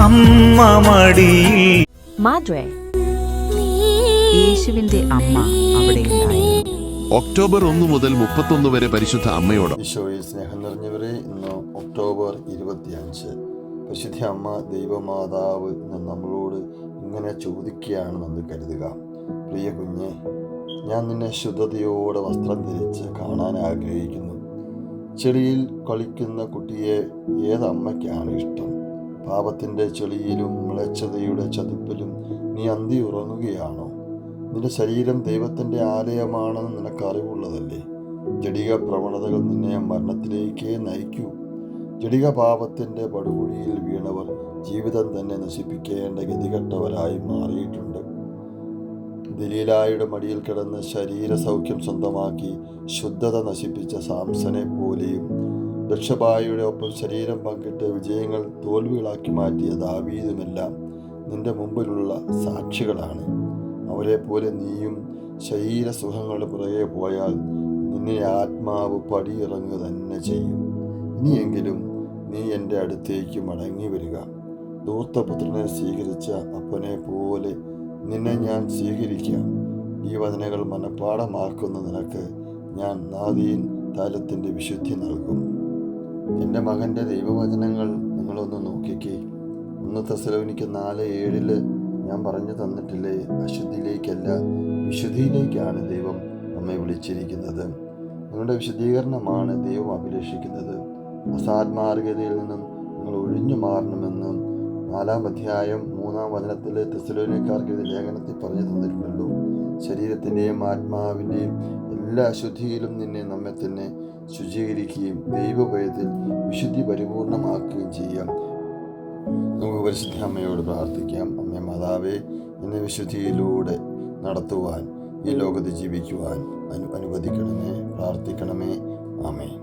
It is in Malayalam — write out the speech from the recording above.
അമ്മ മടിയിൽ. മാദ്രെ, യേശുവിന്റെ അമ്മ അവിടെ ഉണ്ടായിരുന്നു. ഒക്ടോബർ 1 മുതൽ 31 വരെ പരിശുദ്ധ അമ്മയോട്. ഈശോയിൽ സ്നേഹം നിറഞ്ഞവരെ, ഇന്ന് ഒക്ടോബർ 25. പരിശുദ്ധ അമ്മ ദൈവമാതാവ് ഇന്ന് നമ്മളോട് ഇങ്ങനെ ചോദിക്കുകയാണെന്ന് കരുതുക. പ്രിയ കുഞ്ഞെ, ഞാൻ നിന്നെ ശുദ്ധതയോടെ വസ്ത്രം ധരിച്ച് കാണാൻ ആഗ്രഹിക്കുന്നു. ചെളിയിൽ കളിക്കുന്ന കുട്ടിയെ ഏതമ്മയ്ക്കാണ് ഇഷ്ടം? പാപത്തിൻ്റെ ചെളിയിലും മ്ലേച്ഛതയുടെ ചതുപ്പിലും നീ അന്തി ഉറങ്ങുകയാണോ? നിന്റെ ശരീരം ദൈവത്തിൻ്റെ ആലയമാണെന്ന് നിനക്ക് അറിവുള്ളതല്ലേ? ജഡിക പ്രവണതകൾ നിന്നെ മരണത്തിലേക്കേ നയിക്കൂ. ജഡിക പാപത്തിൻ്റെ പടുകുഴിയിൽ വീണവർ ജീവിതം തന്നെ നശിപ്പിക്കേണ്ട ഗതികെട്ടവരായി മാറിയിട്ടുണ്ട്. ദലീലായുടെ മടിയിൽ കിടന്ന് ശരീരസൗഖ്യം സ്വന്തമാക്കി ശുദ്ധത നശിപ്പിച്ച സാംസനെ പോലെയും ദക്ഷബായിയുടെ ഒപ്പം ശരീരം പങ്കിട്ട് വിജയങ്ങൾ തോൽവികളാക്കി മാറ്റിയ ദാവീദുമെല്ലാം നിന്റെ മുമ്പിലുള്ള സാക്ഷികളാണ്. അവരെ പോലെ നീയും ശരീരസുഖങ്ങളുടെ പുറകെ പോയാൽ നിന്നെ ആത്മാവ് പടിയിറങ്ങുക തന്നെ ചെയ്യും. ഇനിയെങ്കിലും നീ എൻ്റെ അടുത്തേക്ക് മടങ്ങി വരിക. ധൂർത്തപുത്രനെ സ്വീകരിച്ച അപ്പനെ പോലെ നിന്നെ ഞാൻ സ്വീകരിക്കാം. ഈ വചനങ്ങൾ മനഃപ്പാഠമാക്കുന്ന നിനക്ക് ഞാൻ നാദീൻ താലത്തിൻ്റെ വിശുദ്ധി നൽകും. എൻ്റെ മകൻ്റെ ദൈവവചനങ്ങൾ നിങ്ങളൊന്ന് നോക്കിക്കേ. 1 തെസ്സലോനിക്കർ 4:7 ഞാൻ പറഞ്ഞു തന്നിട്ടില്ലേ? അശുദ്ധിയിലേക്കല്ല, വിശുദ്ധിയിലേക്കാണ് ദൈവം നമ്മെ വിളിച്ചിരിക്കുന്നത്. നിങ്ങളുടെ വിശുദ്ധീകരണമാണ് ദൈവം അഭിലഷിക്കുന്നത്. അസാത്മാർഗതയിൽ നിന്നും നിങ്ങൾ ഒഴിഞ്ഞു മാറണമെന്നും 4-ാം അധ്യായം 3-ാം വചനത്തിൽ തെസ്സലോനിക്കർക്ക് എഴുതിയ ലേഖനത്തിൽ പറഞ്ഞു തന്നിട്ടുണ്ടല്ലോ. ശരീരത്തിൻ്റെയും ആത്മാവിൻ്റെയും എല്ലാ അശുദ്ധിയിലും നിന്നെ നമ്മെ തന്നെ ശുചീകരിക്കുകയും ദൈവഭയത്തിൽ വിശുദ്ധി പരിപൂർണമാക്കുകയും ചെയ്യാം. നമുക്ക് പരിശുദ്ധ അമ്മയോട് പ്രാർത്ഥിക്കാം. അമ്മേ മാതാവേ, എന്നെ വിശുദ്ധിയിലൂടെ നടത്തുവാൻ, ഈ ലോകത്ത് ജീവിക്കുവാൻ അനുവദിക്കണമേ. പ്രാർത്ഥിക്കണമേ. ആമേൻ.